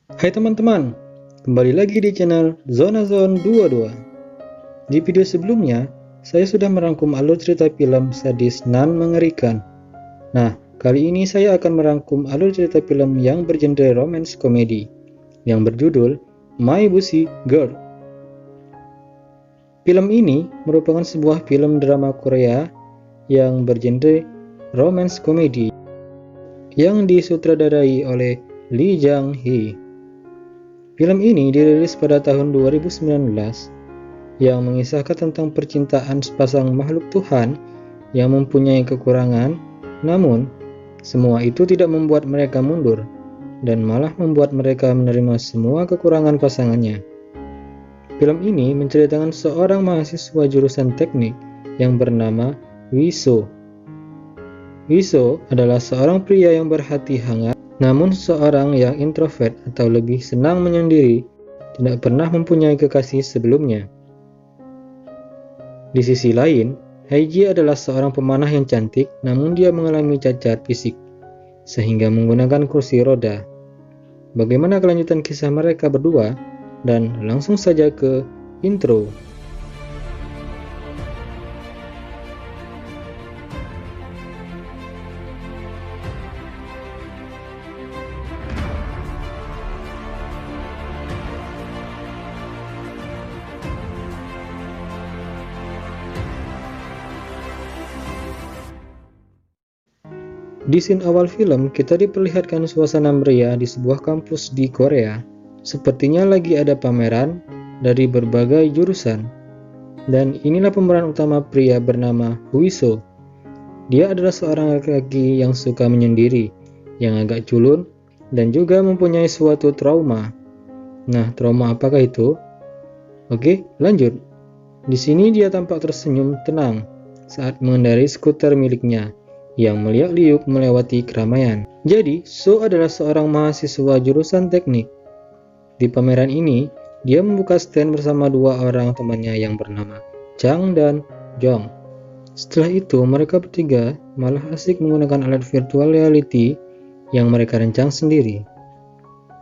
Hai teman-teman, kembali lagi di channel Zona Zone 22. Di video sebelumnya, saya sudah merangkum alur cerita film sadis nan mengerikan. Nah, kali ini saya akan merangkum alur cerita film yang bergenre romance komedi, yang berjudul My Busy Girl. Film ini merupakan sebuah film drama Korea yang bergenre romance komedi, yang disutradarai oleh Lee Jang-hee. Film ini dirilis pada tahun 2019 yang mengisahkan tentang percintaan sepasang makhluk Tuhan yang mempunyai kekurangan, namun semua itu tidak membuat mereka mundur dan malah membuat mereka menerima semua kekurangan pasangannya. Film ini menceritakan seorang mahasiswa jurusan teknik yang bernama Wiso. Wiso adalah seorang pria yang berhati hangat, namun seorang yang introvert atau lebih senang menyendiri, tidak pernah mempunyai kekasih sebelumnya. Di sisi lain, Haiji adalah seorang pemanah yang cantik, namun dia mengalami cacat fisik, sehingga menggunakan kursi roda. Bagaimana kelanjutan kisah mereka berdua? Dan langsung saja ke intro. Di scene awal film, kita diperlihatkan suasana meriah di sebuah kampus di Korea. Sepertinya lagi ada pameran dari berbagai jurusan. Dan inilah pemeran utama pria bernama Huiso. Dia adalah seorang laki-laki yang suka menyendiri, yang agak culun, dan juga mempunyai suatu trauma. Nah, trauma apakah itu? Oke, lanjut. Di sini dia tampak tersenyum tenang saat mengendarai skuter miliknya yang meliuk-liuk melewati keramaian. Jadi, So adalah seorang mahasiswa jurusan teknik. Di pameran ini, dia membuka stand bersama dua orang temannya yang bernama Chang dan Jong. Setelah itu, mereka bertiga malah asik menggunakan alat virtual reality yang mereka rancang sendiri.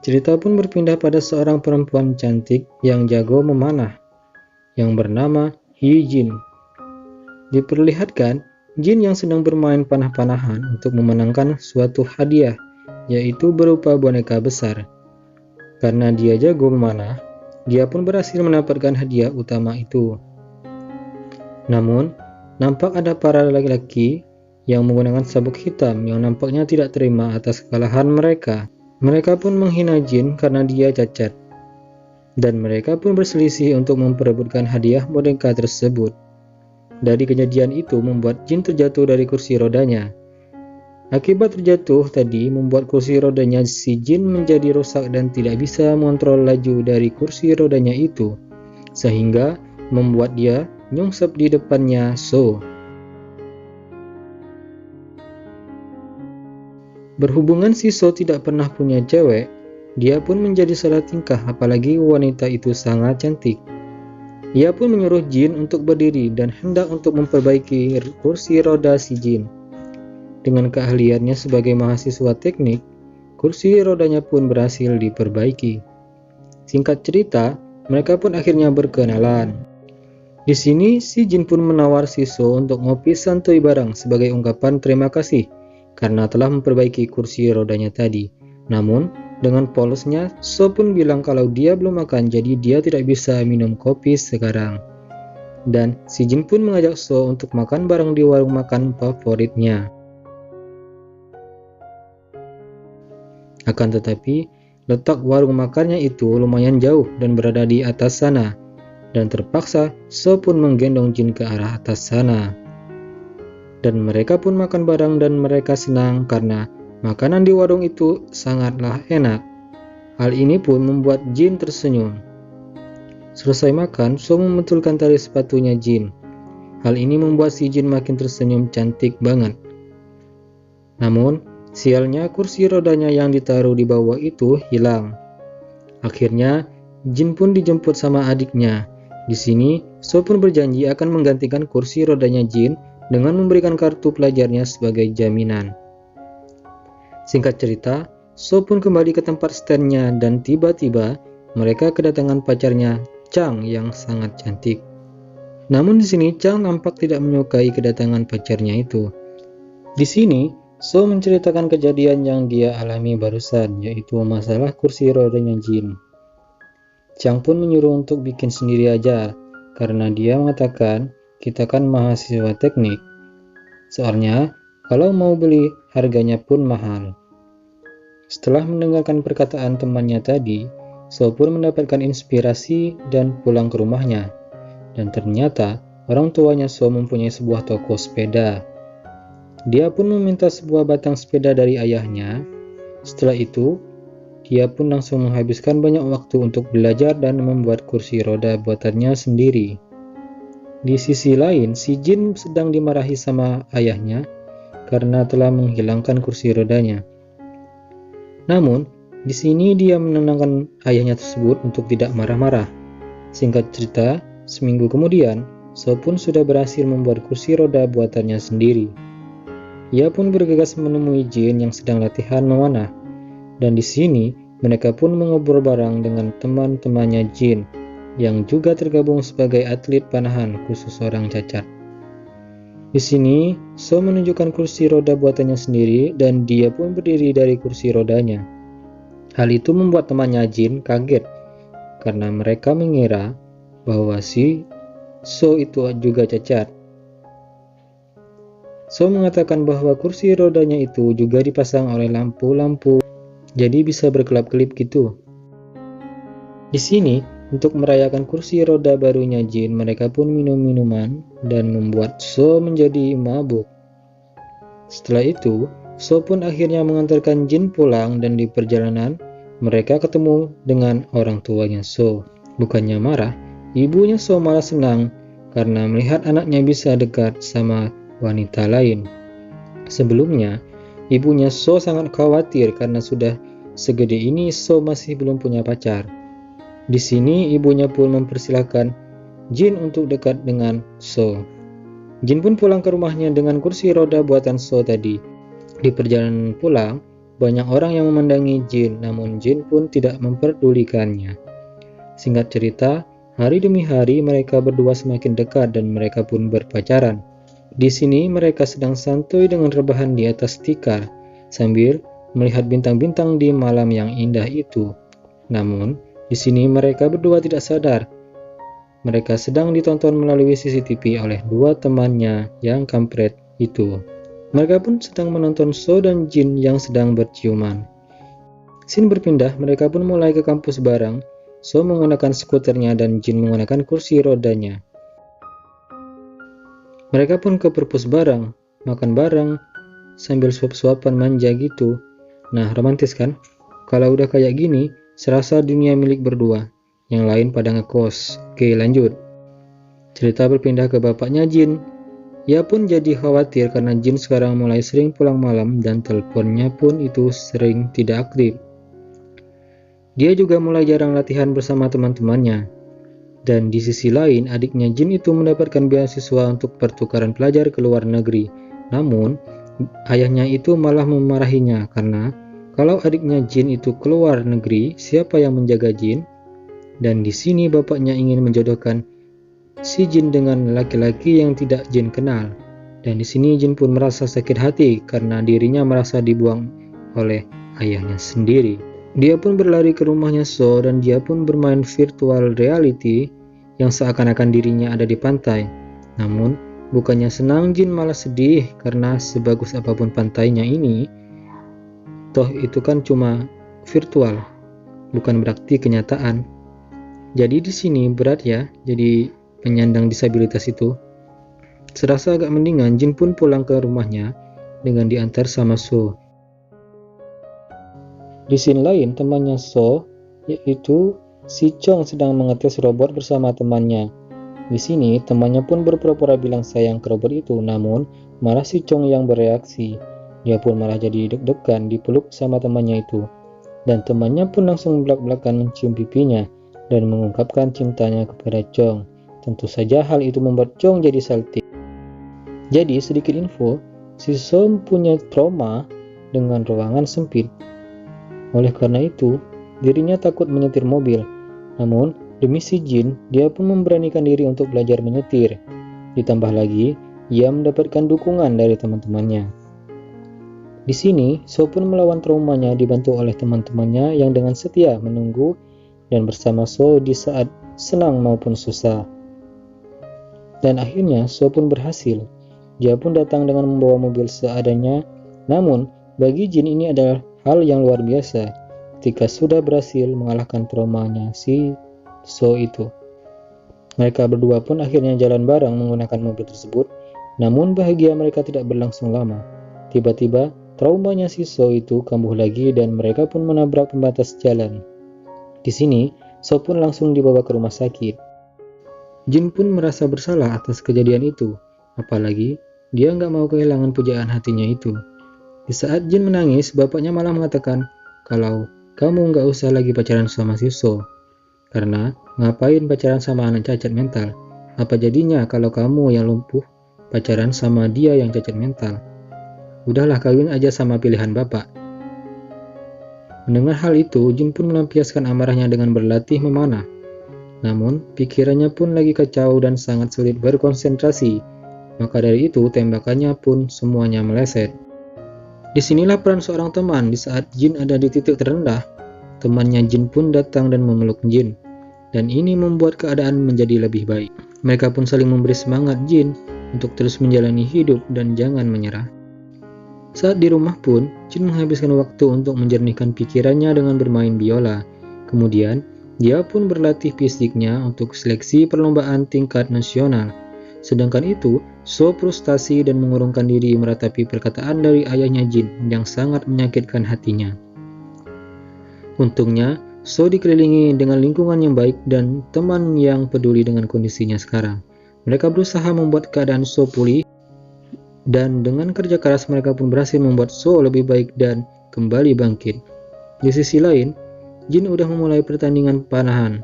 Cerita pun berpindah pada seorang perempuan cantik yang jago memanah, yang bernama Hee Jin. Diperlihatkan Jin yang sedang bermain panah-panahan untuk memenangkan suatu hadiah, yaitu berupa boneka besar. Karena dia jago memanah, dia pun berhasil mendapatkan hadiah utama itu. Namun, nampak ada para laki-laki yang menggunakan sabuk hitam yang nampaknya tidak terima atas kekalahan mereka. Mereka pun menghina Jin karena dia cacat. Dan mereka pun berselisih untuk memperebutkan hadiah boneka tersebut. Dari kejadian itu membuat Jin terjatuh dari kursi rodanya. Akibat terjatuh tadi membuat kursi rodanya si Jin menjadi rusak dan tidak bisa mengontrol laju dari kursi rodanya itu, sehingga membuat dia nyungsep di depannya So. Berhubungan si So tidak pernah punya cewek, dia pun menjadi salah tingkah, apalagi wanita itu sangat cantik. Ia pun menyuruh Jin untuk berdiri dan hendak untuk memperbaiki kursi roda si Jin. Dengan keahliannya sebagai mahasiswa teknik, kursi rodanya pun berhasil diperbaiki. Singkat cerita, mereka pun akhirnya berkenalan. Di sini, si Jin pun menawar si So untuk ngopi santuy bareng sebagai ungkapan terima kasih karena telah memperbaiki kursi rodanya tadi. Namun, dengan polosnya, So pun bilang kalau dia belum makan, jadi dia tidak bisa minum kopi sekarang. Dan si Jin pun mengajak So untuk makan bareng di warung makan favoritnya. Akan tetapi, letak warung makannya itu lumayan jauh dan berada di atas sana. Dan terpaksa, So pun menggendong Jin ke arah atas sana. Dan mereka pun makan bareng dan mereka senang karena makanan di warung itu sangatlah enak. Hal ini pun membuat Jin tersenyum. Selesai makan, So membetulkan tali sepatunya Jin. Hal ini membuat si Jin makin tersenyum cantik banget. Namun, sialnya kursi rodanya yang ditaruh di bawah itu hilang. Akhirnya, Jin pun dijemput sama adiknya. Di sini, So pun berjanji akan menggantikan kursi rodanya Jin dengan memberikan kartu pelajarnya sebagai jaminan. Singkat cerita, So pun kembali ke tempat standnya dan tiba-tiba mereka kedatangan pacarnya Chang yang sangat cantik. Namun di sini Chang nampak tidak menyukai kedatangan pacarnya itu. Di sini So menceritakan kejadian yang dia alami barusan, yaitu masalah kursi rodanya Jin. Chang pun menyuruh untuk bikin sendiri aja, karena dia mengatakan, kita kan mahasiswa teknik. Soalnya, kalau mau beli, harganya pun mahal. Setelah mendengarkan perkataan temannya tadi, So pun mendapatkan inspirasi dan pulang ke rumahnya. Dan ternyata, orang tuanya So mempunyai sebuah toko sepeda. Dia pun meminta sebuah batang sepeda dari ayahnya. Setelah itu, dia pun langsung menghabiskan banyak waktu untuk belajar dan membuat kursi roda buatannya sendiri. Di sisi lain, si Jin sedang dimarahi sama ayahnya karena telah menghilangkan kursi rodanya. Namun, di sini dia menenangkan ayahnya tersebut untuk tidak marah-marah. Singkat cerita, seminggu kemudian, So pun sudah berhasil membuat kursi roda buatannya sendiri. Ia pun bergegas menemui Jin yang sedang latihan memanah. Dan di sini, mereka pun mengobrol bareng dengan teman-temannya Jin, yang juga tergabung sebagai atlet panahan khusus orang cacat. Di sini, So menunjukkan kursi roda buatannya sendiri dan dia pun berdiri dari kursi rodanya. Hal itu membuat temannya Jin kaget, karena mereka mengira bahwa si So itu juga cacat. So mengatakan bahwa kursi rodanya itu juga dipasang oleh lampu-lampu, jadi bisa berkelap-kelip gitu. Di sini, untuk merayakan kursi roda barunya Jin, mereka pun minum minuman dan membuat So menjadi mabuk. Setelah itu, So pun akhirnya mengantarkan Jin pulang dan di perjalanan, mereka ketemu dengan orang tuanya So. Bukannya marah, ibunya So malah senang karena melihat anaknya bisa dekat sama wanita lain. Sebelumnya, ibunya So sangat khawatir karena sudah segede ini So masih belum punya pacar. Di sini ibunya pun mempersilahkan Jin untuk dekat dengan So. Jin pun pulang ke rumahnya dengan kursi roda buatan So tadi. Di perjalanan pulang, banyak orang yang memandangi Jin, namun Jin pun tidak memperdulikannya. Singkat cerita, hari demi hari mereka berdua semakin dekat dan mereka pun berpacaran. Di sini mereka sedang santuy dengan rebahan di atas tikar, sambil melihat bintang-bintang di malam yang indah itu. Namun, di sini mereka berdua tidak sadar. Mereka sedang ditonton melalui CCTV oleh dua temannya yang kampret itu. Mereka pun sedang menonton So dan Jin yang sedang berciuman. Scene berpindah, mereka pun mulai ke kampus bareng. So menggunakan skuternya dan Jin menggunakan kursi rodanya. Mereka pun ke perpus bareng, makan bareng, sambil suap-suapan manja gitu. Nah, romantis kan? Kalau udah kayak gini, serasa dunia milik berdua. Yang lain pada ngekos. Oke, lanjut. Cerita berpindah ke bapaknya Jin. Ia pun jadi khawatir karena Jin sekarang mulai sering pulang malam dan teleponnya pun itu sering tidak aktif. Dia juga mulai jarang latihan bersama teman-temannya. Dan di sisi lain, adiknya Jin itu mendapatkan beasiswa untuk pertukaran pelajar ke luar negeri. Namun, ayahnya itu malah memarahinya karena kalau adiknya Jin itu keluar negeri, siapa yang menjaga Jin? Dan di sini bapaknya ingin menjodohkan si Jin dengan laki-laki yang tidak Jin kenal. Dan di sini Jin pun merasa sakit hati karena dirinya merasa dibuang oleh ayahnya sendiri. Dia pun berlari ke rumahnya So dan dia pun bermain virtual reality yang seakan-akan dirinya ada di pantai. Namun, bukannya senang, Jin malah sedih karena sebagus apapun pantainya ini, toh itu kan cuma virtual, bukan berarti kenyataan. Jadi di sini berat ya, jadi penyandang disabilitas itu. Serasa agak mendingan, Jin pun pulang ke rumahnya dengan diantar sama So. Di scene lain, temannya So, yaitu si Chong sedang mengetes robot bersama temannya. Di sini, temannya pun berpura-pura bilang sayang ke robot itu, namun malah si Chong yang bereaksi. Dia pun malah jadi deg-degan dipeluk sama temannya itu. Dan temannya pun langsung belak-belakan mencium pipinya dan mengungkapkan cintanya kepada Chong. Tentu saja hal itu membuat Chong jadi salty. Jadi, sedikit info, si So punya trauma dengan ruangan sempit. Oleh karena itu, dirinya takut menyetir mobil. Namun, demi si Jin, dia pun memberanikan diri untuk belajar menyetir. Ditambah lagi, ia mendapatkan dukungan dari teman-temannya. Di sini, So pun melawan traumanya dibantu oleh teman-temannya yang dengan setia menunggu dan bersama So di saat senang maupun susah. Dan akhirnya, So pun berhasil. Dia pun datang dengan membawa mobil seadanya. Namun, bagi Jin ini adalah hal yang luar biasa ketika sudah berhasil mengalahkan traumanya si So itu. Mereka berdua pun akhirnya jalan bareng menggunakan mobil tersebut. Namun bahagia mereka tidak berlangsung lama. Tiba-tiba, traumanya si So itu kambuh lagi dan mereka pun menabrak pembatas jalan. Di sini, So pun langsung dibawa ke rumah sakit. Jin pun merasa bersalah atas kejadian itu, apalagi dia nggak mau kehilangan pujaan hatinya itu. Di saat Jin menangis, bapaknya malah mengatakan kalau kamu nggak usah lagi pacaran sama si So, karena ngapain pacaran sama anak cacat mental? Apa jadinya kalau kamu yang lumpuh pacaran sama dia yang cacat mental? Udahlah kawin aja sama pilihan bapak. Mendengar hal itu, Jin pun melampiaskan amarahnya dengan berlatih memanah. Namun, pikirannya pun lagi kacau dan sangat sulit berkonsentrasi. Maka dari itu, tembakannya pun semuanya meleset. Disinilah peran seorang teman. Di saat Jin ada di titik terendah, temannya Jin pun datang dan memeluk Jin. Dan ini membuat keadaan menjadi lebih baik. Mereka pun saling memberi semangat Jin untuk terus menjalani hidup dan jangan menyerah. Saat di rumah pun, Jin menghabiskan waktu untuk menjernihkan pikirannya dengan bermain biola. Kemudian, dia pun berlatih fisiknya untuk seleksi perlombaan tingkat nasional. Sedangkan itu, So frustasi dan mengurungkan diri meratapi perkataan dari ayahnya Jin yang sangat menyakitkan hatinya. Untungnya, So dikelilingi dengan lingkungan yang baik dan teman yang peduli dengan kondisinya sekarang. Mereka berusaha membuat keadaan So pulih, dan dengan kerja keras mereka pun berhasil membuat So lebih baik dan kembali bangkit. Di sisi lain, Jin udah memulai pertandingan panahan.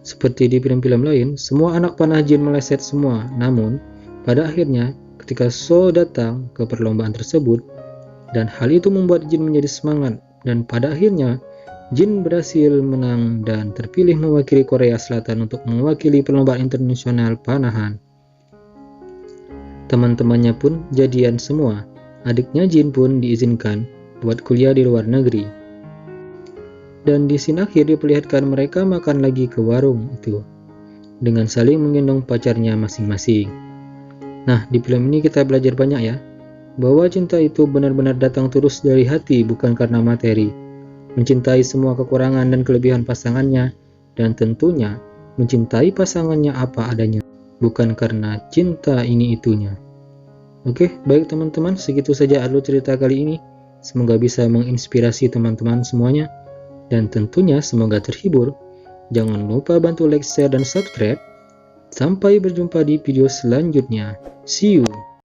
Seperti di film-film lain, semua anak panah Jin meleset semua. Namun, pada akhirnya, ketika So datang ke perlombaan tersebut, dan hal itu membuat Jin menjadi semangat, dan pada akhirnya, Jin berhasil menang dan terpilih mewakili Korea Selatan untuk mewakili perlombaan internasional panahan. Teman-temannya pun jadian semua. Adiknya Jin pun diizinkan buat kuliah di luar negeri. Dan di scene akhir diperlihatkan mereka makan lagi ke warung itu dengan saling menggendong pacarnya masing-masing. Nah, di film ini kita belajar banyak ya, bahwa cinta itu benar-benar datang terus dari hati bukan karena materi. Mencintai semua kekurangan dan kelebihan pasangannya, dan tentunya mencintai pasangannya apa adanya, bukan karena cinta ini itunya. Oke, baik teman-teman, segitu saja alur cerita kali ini. Semoga bisa menginspirasi teman-teman semuanya. Dan tentunya semoga terhibur. Jangan lupa bantu like, share, dan subscribe. Sampai berjumpa di video selanjutnya. See you!